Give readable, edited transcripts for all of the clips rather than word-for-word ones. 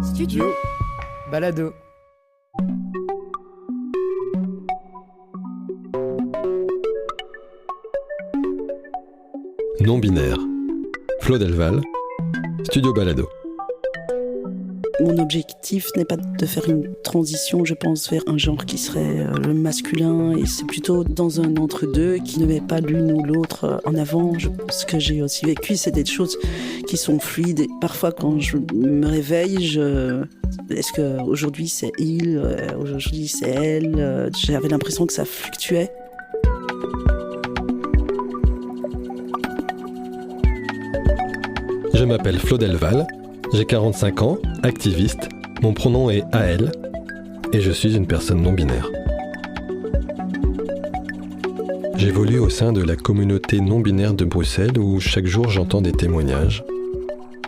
Studio Balado. Non-binaire. Flo Delval, Studio Balado. Mon objectif n'est pas de faire une transition, je pense, vers un genre qui serait le masculin, et c'est plutôt dans un entre-deux qui ne met pas l'une ou l'autre en avant. Ce que j'ai aussi vécu, c'est des choses qui sont fluides, et parfois quand je me réveille, est-ce qu'aujourd'hui c'est il, aujourd'hui c'est elle, j'avais l'impression que ça fluctuait. Je m'appelle Flo Delval, j'ai 45 ans, activiste, mon pronom est AL, et je suis une personne non-binaire. J'évolue au sein de la communauté non-binaire de Bruxelles où chaque jour j'entends des témoignages.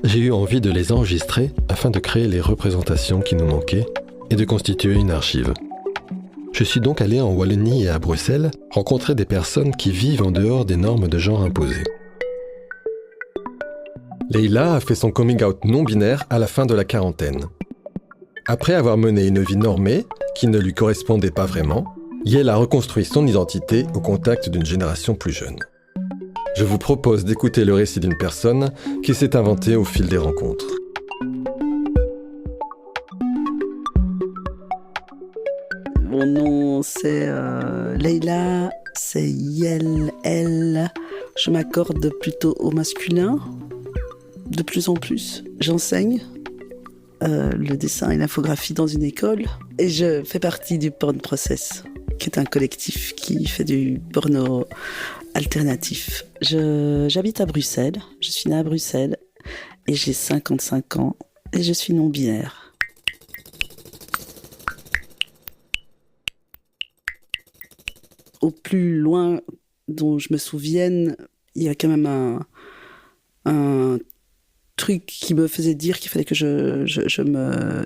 J'ai eu envie de les enregistrer afin de créer les représentations qui nous manquaient et de constituer une archive. Je suis donc allé en Wallonie et à Bruxelles rencontrer des personnes qui vivent en dehors des normes de genre imposées. Leïla a fait son coming out non-binaire à la fin de la quarantaine. Après avoir mené une vie normée, qui ne lui correspondait pas vraiment, Yael a reconstruit son identité au contact d'une génération plus jeune. Je vous propose d'écouter le récit d'une personne qui s'est inventée au fil des rencontres. Mon nom c'est Leïla, c'est Yael, elle. Je m'accorde plutôt au masculin. De plus en plus, j'enseigne le dessin et l'infographie dans une école et je fais partie du Porn Process, qui est un collectif qui fait du porno alternatif. J'habite à Bruxelles, je suis née à Bruxelles et j'ai 55 ans et je suis non-binaire. Au plus loin dont je me souvienne, il y a quand même un truc qui me faisait dire qu'il fallait que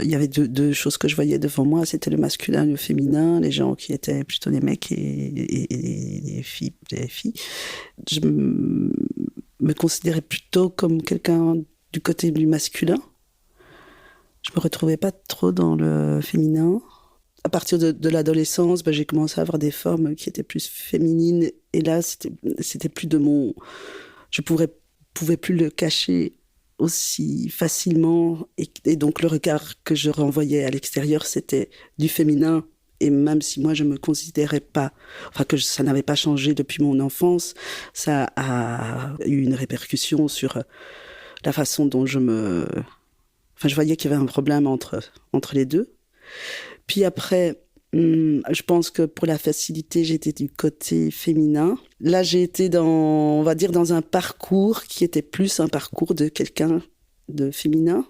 il y avait deux choses que je voyais devant moi, c'était le masculin et le féminin, les gens qui étaient plutôt des mecs et des filles. Je me considérais plutôt comme quelqu'un du côté du masculin. Je me retrouvais pas trop dans le féminin. À partir de l'adolescence, j'ai commencé à avoir des formes qui étaient plus féminines, et là c'était plus de mon... Je pouvais plus le cacher aussi facilement, et donc le regard que je renvoyais à l'extérieur, c'était du féminin. Et même si moi je me considérais pas, que ça n'avait pas changé depuis mon enfance, ça a eu une répercussion sur la façon dont je voyais qu'il y avait un problème entre les deux. Puis après, je pense que pour la facilité, j'étais du côté féminin. Là, j'ai été dans un parcours qui était plus un parcours de quelqu'un de féminin,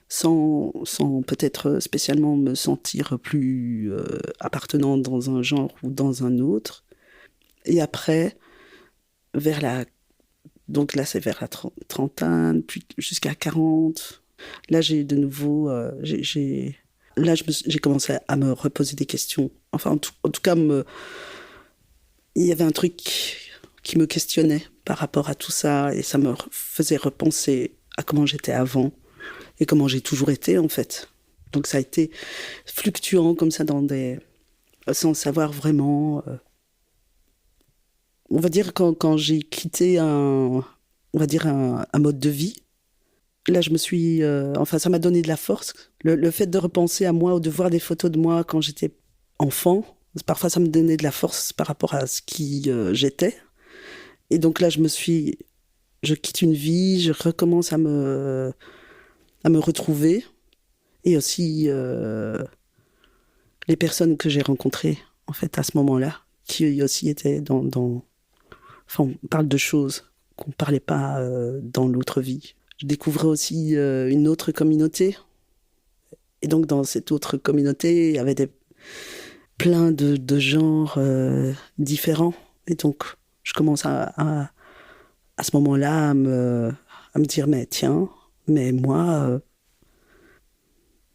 sans peut-être spécialement me sentir plus appartenant dans un genre ou dans un autre. Et après, donc là, c'est vers la trentaine, puis jusqu'à 40. Là, j'ai de nouveau... Là, j'ai commencé à me reposer des questions. Enfin, en tout cas, il y avait un truc qui me questionnait par rapport à tout ça, et ça me faisait repenser à comment j'étais avant et comment j'ai toujours été, en fait. Donc ça a été fluctuant comme ça sans savoir vraiment... On va dire quand j'ai quitté un mode de vie, là, je me suis... ça m'a donné de la force. Le fait de repenser à moi ou de voir des photos de moi quand j'étais enfant, parfois ça me donnait de la force par rapport à ce qui j'étais. Et donc là, je quitte une vie, je recommence à me retrouver. Et aussi les personnes que j'ai rencontrées, en fait, à ce moment-là, qui aussi étaient dans... Enfin, on parle de choses qu'on ne parlait pas dans l'autre vie. Je découvrais aussi une autre communauté. Et donc, dans cette autre communauté, il y avait plein de genres différents. Et donc, je commence à ce moment-là à me dire, mais tiens, mais moi,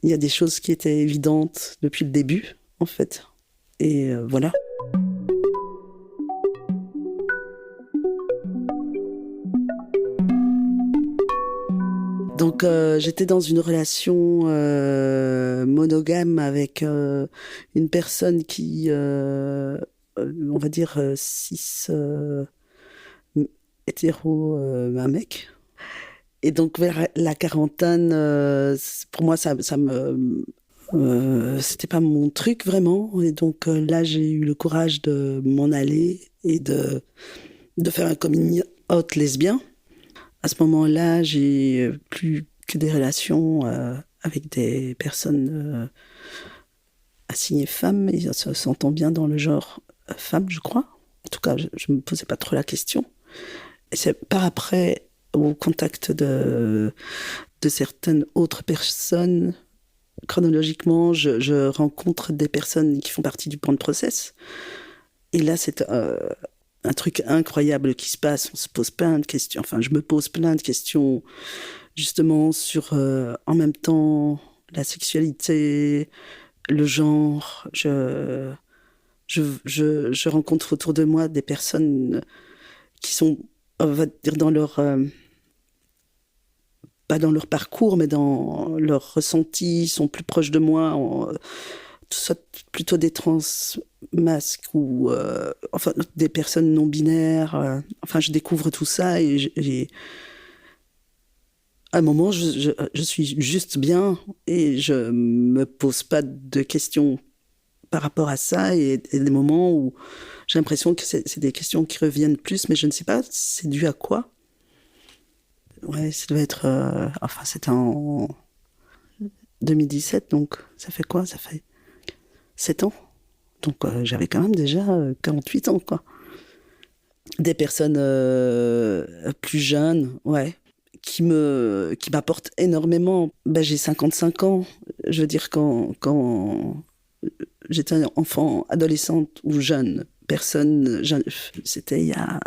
il y a des choses qui étaient évidentes depuis le début, en fait. Et voilà. Donc j'étais dans une relation monogame avec une personne qui, on va dire, cis hétéro, un mec. Et donc vers la quarantaine, pour moi, c'était pas mon truc vraiment. Et donc là, j'ai eu le courage de m'en aller et de faire un coming out lesbien. À ce moment-là, j'ai plus que des relations avec des personnes assignées femmes, et ça s'entend bien dans le genre femme, je crois. En tout cas, je me posais pas trop la question. Et c'est par après, au contact de certaines autres personnes, chronologiquement, je rencontre des personnes qui font partie du Porn Process. Et là, c'est un truc incroyable qui se passe. On se pose plein de questions. Enfin, je me pose plein de questions, justement, sur, en même temps, la sexualité, le genre. Je rencontre autour de moi des personnes qui sont, on va dire, dans leur... pas dans leur parcours, mais dans leur ressenti, sont plus proches de moi, soit plutôt des trans masques ou enfin des personnes non binaires. Enfin, je découvre tout ça et à un moment, je suis juste bien et je me pose pas de questions par rapport à ça, et des moments où j'ai l'impression que c'est des questions qui reviennent plus, mais je ne sais pas, c'est dû à quoi. Ouais, ça devait être... enfin, c'était en 2017, donc ça fait quoi? Ça fait 7 ans. Donc j'avais quand même déjà 48 ans, quoi. Des personnes plus jeunes, ouais, qui m'apportent énormément. Ben, j'ai 55 ans. Je veux dire, quand j'étais enfant, adolescente ou jeune, c'était il y a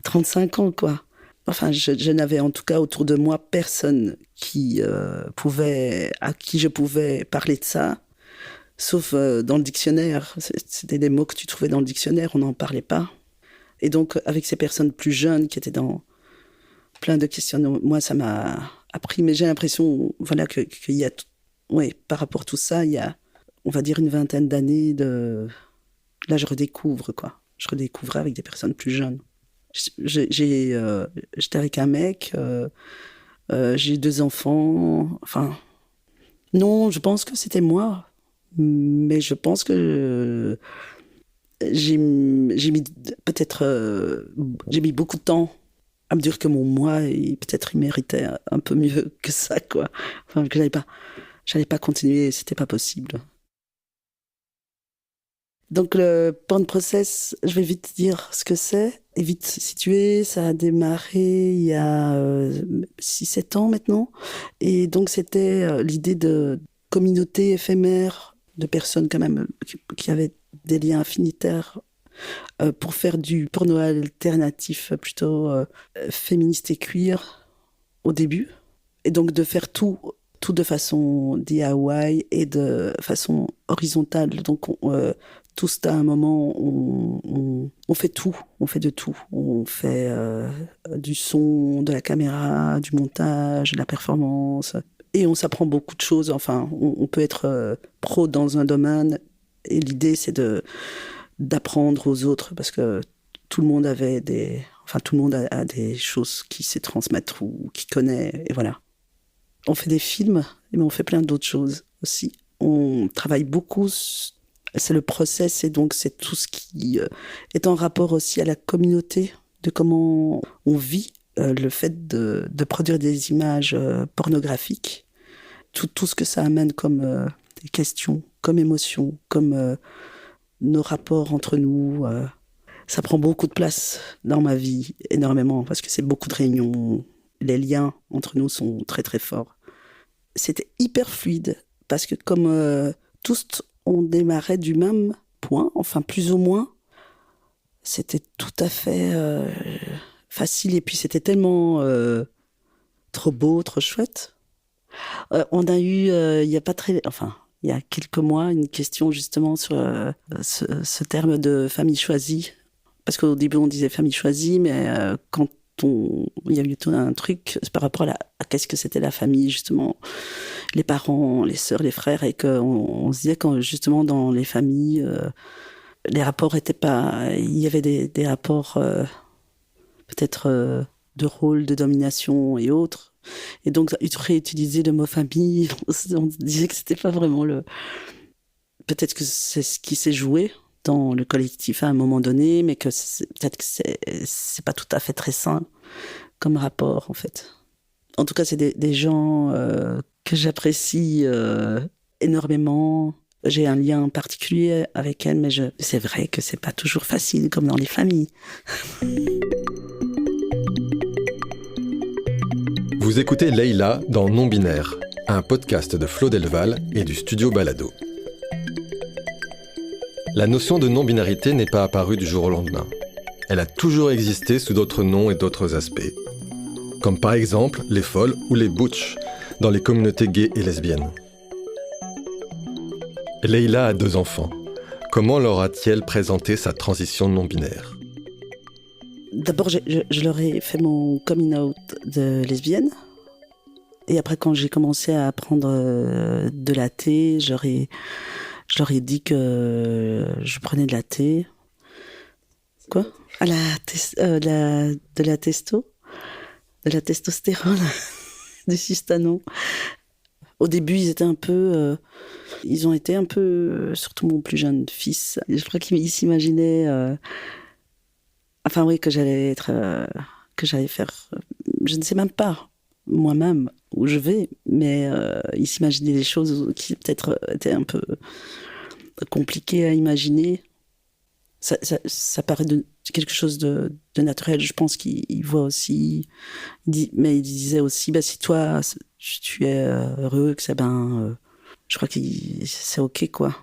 35 ans, quoi. Enfin, je n'avais en tout cas autour de moi personne à qui je pouvais parler de ça, sauf dans le dictionnaire. C'était des mots que tu trouvais dans le dictionnaire, on n'en parlait pas. Et donc, avec ces personnes plus jeunes qui étaient dans plein de questionnements, moi, ça m'a appris. Mais j'ai l'impression, voilà, qu'il y a, ouais, par rapport à tout ça, il y a, on va dire, une vingtaine d'années là, je redécouvre, quoi. Je redécouvrais avec des personnes plus jeunes. J'étais avec un mec, j'ai 2 enfants, enfin... Non, je pense que c'était moi, mais je pense que j'ai mis peut-être... j'ai mis beaucoup de temps à me dire que mon moi, peut-être il méritait un peu mieux que ça, quoi. Enfin, que j'allais pas continuer, c'était pas possible. Donc le Porn Process, je vais vite dire ce que c'est et vite situer. Ça a démarré il y a 6-7 ans maintenant. Et donc c'était l'idée de communauté éphémère de personnes quand même qui avaient des liens affinitaires pour faire du porno alternatif plutôt féministe et queer au début. Et donc de faire tout de façon DIY et de façon horizontale. Donc tous à un moment, on fait tout, on fait de tout. On fait du son, de la caméra, du montage, de la performance. Et on s'apprend beaucoup de choses. Enfin, on peut être pro dans un domaine. Et l'idée, c'est d'apprendre aux autres, parce que tout le monde tout le monde a des choses qui sait transmettre ou qui connaît. Et voilà. On fait des films, mais on fait plein d'autres choses aussi. On travaille beaucoup. C'est le process, et donc c'est tout ce qui est en rapport aussi à la communauté, de comment on vit le fait de produire des images pornographiques, tout ce que ça amène comme des questions, comme émotions, comme nos rapports entre nous. Ça prend beaucoup de place dans ma vie, énormément, parce que c'est beaucoup de réunions. Les liens entre nous sont très très forts. C'était hyper fluide, parce que comme tous on démarrait du même point, enfin plus ou moins, c'était tout à fait facile, et puis c'était tellement trop beau, trop chouette. On a eu, il y a quelques mois, une question justement sur ce terme de famille choisie, parce qu'au début on disait famille choisie, mais quand il y a eu tout un truc par rapport à qu'est-ce que c'était la famille, justement, les parents, les sœurs, les frères, et qu'on se disait quand justement dans les familles, les rapports étaient pas, il y avait des rapports peut-être de rôle, de domination et autres. Et donc, réutiliser le mot famille, on disait que c'était pas vraiment peut-être que c'est ce qui s'est joué dans le collectif à un moment donné, mais que peut-être que c'est pas tout à fait très sain comme rapport, en fait. En tout cas, c'est des gens que j'apprécie énormément. J'ai un lien particulier avec elles, mais c'est vrai que c'est pas toujours facile, comme dans les familles. Vous écoutez Leïla dans Non-Binaire, un podcast de Flo Delval et du studio Balado. La notion de non-binarité n'est pas apparue du jour au lendemain. Elle a toujours existé sous d'autres noms et d'autres aspects. Comme par exemple les folles ou les butch dans les communautés gays et lesbiennes. Leïla a 2 enfants. Comment leur a-t-elle présenté sa transition non-binaire ? D'abord, je leur ai fait mon coming out de lesbienne. Et après, quand j'ai commencé à prendre de la thé, je leur ai dit que je prenais de la thé. Quoi ? De la testo ? De la testostérone, du Sustanon. Au début, ils ont été un peu, surtout mon plus jeune fils. Je crois qu'il s'imaginait, que j'allais faire, je ne sais même pas moi-même où je vais, mais il s'imaginait des choses qui peut-être étaient un peu compliquées à imaginer. Ça paraît quelque chose de naturel. Je pense qu'il voit aussi, mais il disait aussi, si toi tu es heureux, que c'est je crois que c'est ok, quoi.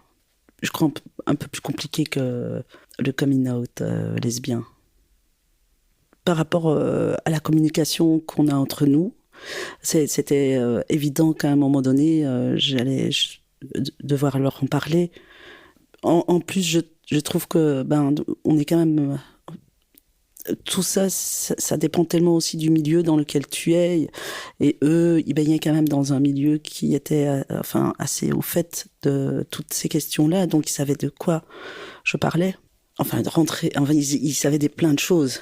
Je crois un peu plus compliqué que le coming out lesbien. Par rapport à la communication qu'on a entre nous, c'était évident qu'à un moment donné, j'allais devoir leur en parler. En plus, je trouve que on est quand même tout ça dépend tellement aussi du milieu dans lequel tu es, et eux ils baignaient quand même dans un milieu qui était assez au fait de toutes ces questions-là, donc ils savaient de quoi je parlais, ils savaient plein de choses.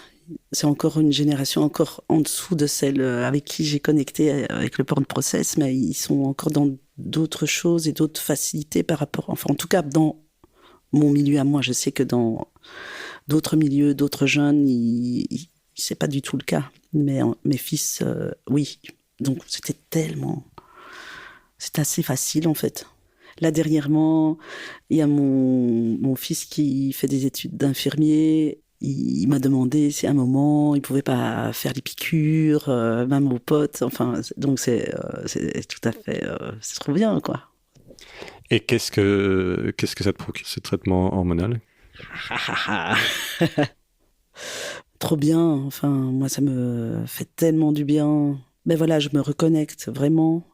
C'est encore une génération encore en dessous de celle avec qui j'ai connecté avec le porn process, mais ils sont encore dans d'autres choses et d'autres facilités par rapport, en tout cas dans mon milieu à moi. Je sais que dans d'autres milieux, d'autres jeunes, c'est pas du tout le cas. Mais mes fils, oui. Donc c'était assez facile, en fait. Là, dernièrement, il y a mon fils qui fait des études d'infirmier. Il m'a demandé si à un moment, il pouvait pas faire les piqûres, même aux potes. Donc c'est tout à fait, c'est trop bien, quoi. Et qu'est-ce que ça te procure, ce traitement hormonal ? Trop bien. Moi, ça me fait tellement du bien. Mais voilà, je me reconnecte vraiment.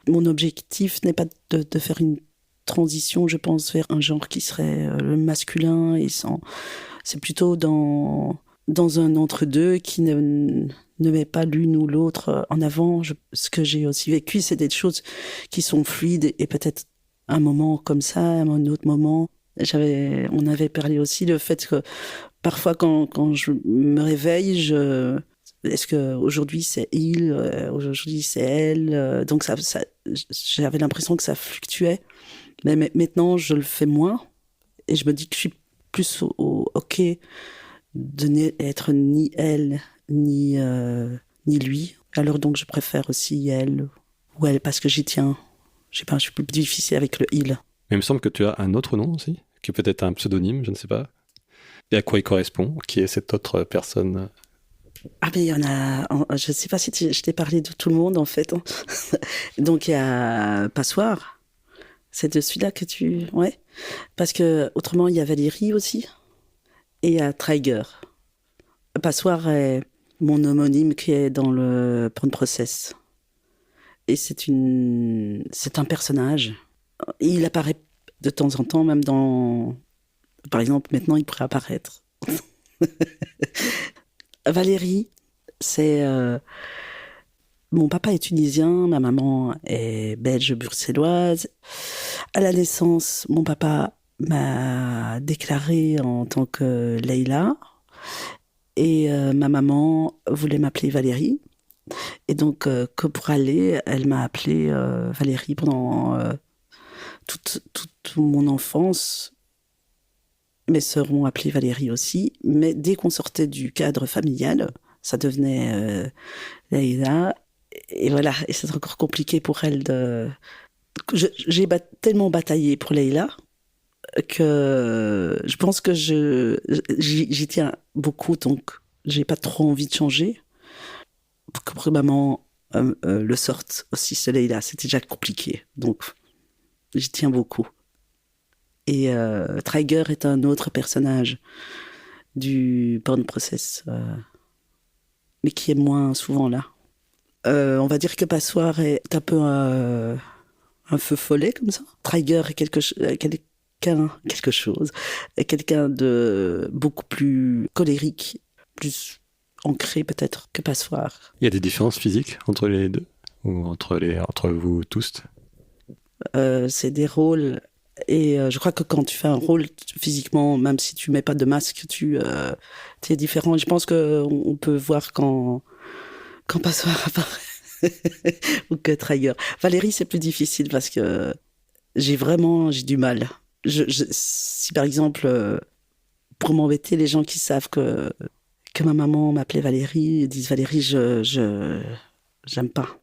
Mon objectif n'est pas de faire une transition, je pense, vers un genre qui serait le masculin et sans. C'est plutôt dans un entre-deux qui ne met pas l'une ou l'autre en avant. Ce que j'ai aussi vécu, c'est des choses qui sont fluides et peut-être un moment comme ça, un autre moment. On avait parlé aussi le fait que parfois quand je me réveille, est-ce que aujourd'hui c'est il, aujourd'hui c'est elle, donc ça, j'avais l'impression que ça fluctuait. Mais maintenant je le fais moins et je me dis que je suis plus ok de n'être ni elle ni lui. Alors donc je préfère aussi elle ou elle parce que j'y tiens. Je sais pas, je suis plus difficile avec le il. Mais il me semble que tu as un autre nom aussi, qui est peut-être un pseudonyme, je ne sais pas. Et à quoi il correspond ? Qui est cette autre personne ? Ah, mais il y en a. Je ne sais pas si je t'ai parlé de tout le monde, en fait. Donc, il y a Passoire. C'est de celui-là que tu. Ouais. Parce que, autrement, il y a Valérie aussi. Et il y a Traiger. Passoire est mon homonyme qui est dans le porn process. Et c'est un personnage. Et il apparaît de temps en temps, même dans. Par exemple, maintenant, il pourrait apparaître. Valérie, C'est mon papa est tunisien, ma maman est belge bruxelloise. À la naissance, mon papa m'a déclarée en tant que Leïla et ma maman voulait m'appeler Valérie. Et donc, que pour aller, elle m'a appelée Valérie pendant toute mon enfance. Mes sœurs m'ont appelée Valérie aussi, mais dès qu'on sortait du cadre familial, ça devenait Leïla. Et voilà, et c'est encore compliqué pour elle de... J'ai tellement bataillé pour Leïla que je pense que j'y tiens beaucoup, donc j'ai pas trop envie de changer. Pour que maman le sorte aussi, ce Leïla, c'était déjà compliqué, donc j'y tiens beaucoup. Et Trigger est un autre personnage du Porn Process, mais qui est moins souvent là. On va dire que Passoire est un peu un feu follet comme ça. Trigger est quelqu'un de beaucoup plus colérique, plus ancré peut-être que Passoire. Il y a des différences physiques entre les deux ou entre vous tous? C'est des rôles et je crois que quand tu fais un rôle physiquement, même si tu mets pas de masque, tu es différent. Je pense qu'on peut voir quand Passoire apparaît ou que Trigger. Valérie, c'est plus difficile parce que j'ai du mal. Si par exemple, pour m'embêter, les gens qui savent que ma maman m'appelait Valérie, ils disent Valérie, j'aime pas.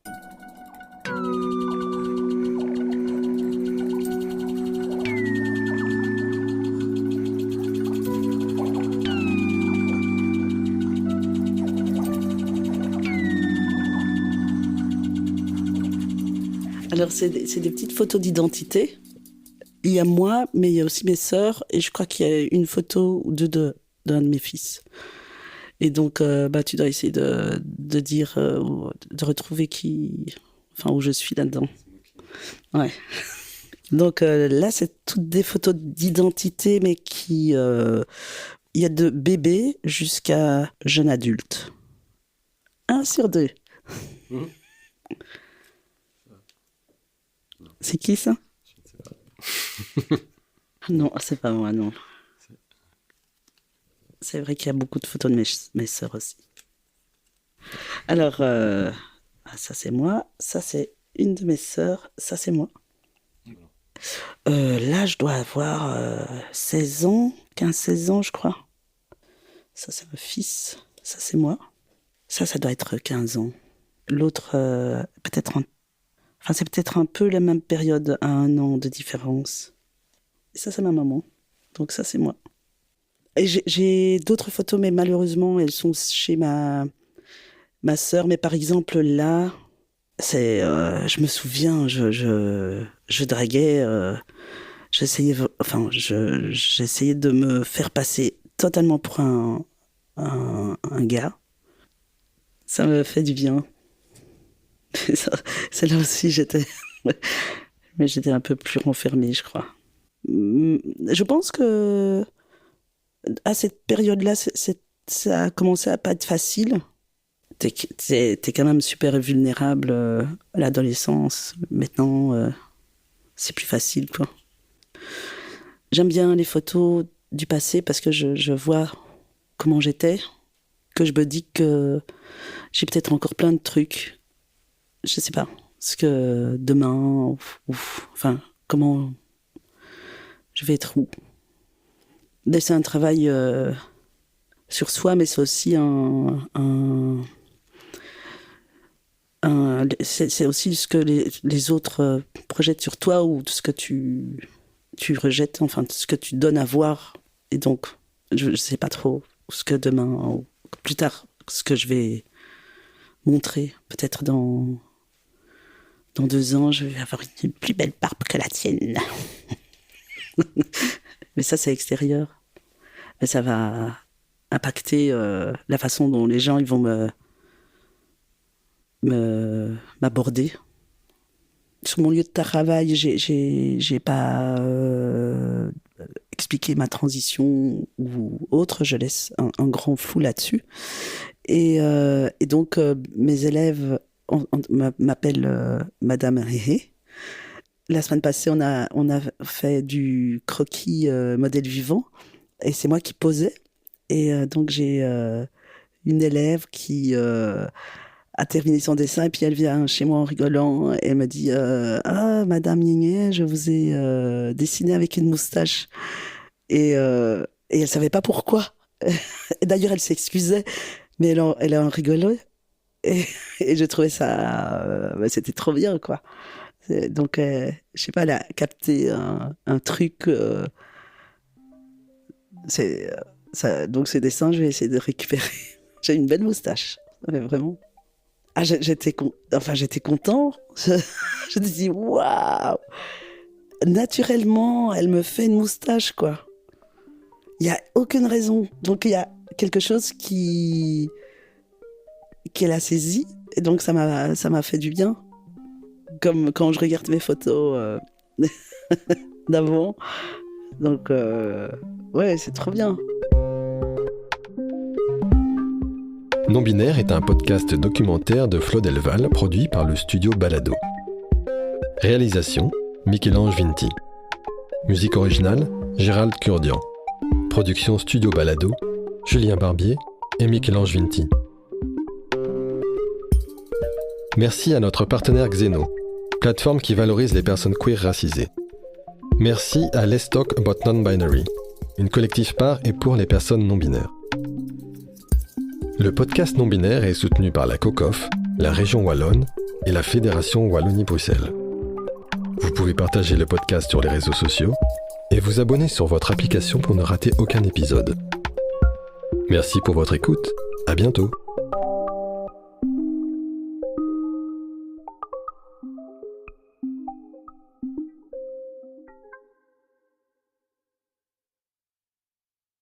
Alors, c'est des petites photos d'identité. Il y a moi, mais il y a aussi mes sœurs, et je crois qu'il y a une photo ou deux d'un de mes fils. Et donc, tu dois essayer de dire, de retrouver où je suis là-dedans. Ouais. Donc là, c'est toutes des photos d'identité, mais il y a de bébé jusqu'à jeune adulte. 1 sur 2. C'est qui ça? Non, c'est pas moi, non. C'est vrai qu'il y a beaucoup de photos de mes sœurs aussi. Alors, ça c'est moi, ça c'est une de mes sœurs, ça c'est moi. Là, je dois avoir 16 ans, 15-16 ans, je crois. Ça c'est mon fils, ça c'est moi. Ça doit être 15 ans. L'autre, c'est peut-être un peu la même période, à 1 an de différence. Et ça, c'est ma maman. Donc ça, c'est moi. Et j'ai d'autres photos, mais malheureusement, elles sont chez ma sœur. Mais par exemple, là, je me souviens, je draguais, j'essayais de me faire passer totalement pour un gars. Ça me fait du bien. Celle-là aussi, mais j'étais un peu plus renfermée, je crois. Je pense que à cette période-là, ça a commencé à pas être facile. T'es quand même super vulnérable à l'adolescence. Maintenant, c'est plus facile, quoi. J'aime bien les photos du passé parce que je vois comment j'étais, que je me dis que j'ai peut-être encore plein de trucs. Je sais pas, ce que demain, comment je vais être où. C'est un travail sur soi, mais c'est aussi c'est aussi ce que les autres projettent sur toi ou ce que tu rejettes, ce que tu donnes à voir. Et donc, je sais pas trop ce que demain, ou plus tard, ce que je vais montrer. Peut-être dans 2 ans, je vais avoir une plus belle barbe que la tienne. Mais ça, c'est extérieur. Mais ça va impacter la façon dont les gens ils vont m'aborder. Sur mon lieu de travail, j'ai pas expliqué ma transition ou autre. Je laisse un grand flou là-dessus. Et donc, mes élèves m'appellent Madame Héhé. La semaine passée, on a fait du croquis modèle vivant et c'est moi qui posais. Et donc, j'ai une élève qui a terminé son dessin et puis elle vient chez moi en rigolant et elle me dit ah, Madame Gnéné, je vous ai dessiné avec une moustache. Et elle savait pas pourquoi. Et d'ailleurs, elle s'excusait, mais elle en rigolait. Et je trouvais ça... c'était trop bien, quoi. Donc, je sais pas, elle a capté un truc... donc, ces dessins, je vais essayer de récupérer. J'ai une belle moustache, mais vraiment. Ah, j'étais content. Je me dis, waouh! Naturellement, elle me fait une moustache, quoi. Il n'y a aucune raison. Donc, il y a quelque chose qu'elle a saisi. Et donc, ça m'a fait du bien. Comme quand je regarde mes photos d'avant. Donc, ouais, c'est trop bien. Non-binaire est un podcast documentaire de Flo Delval, produit par le studio Balado. Réalisation, Michel-Ange Vinti. Musique originale, Gérald Kurdian. Production Studio Balado, Julien Barbier et Michel-Ange Vinti. Merci à notre partenaire Xeno, plateforme qui valorise les personnes queer racisées. Merci à Let's Talk About Non-Binary, une collectif par et pour les personnes non-binaires. Le podcast non-binaire est soutenu par la COCOF, la région Wallonne et la Fédération Wallonie-Bruxelles. Vous pouvez partager le podcast sur les réseaux sociaux et vous abonner sur votre application pour ne rater aucun épisode. Merci pour votre écoute, à bientôt.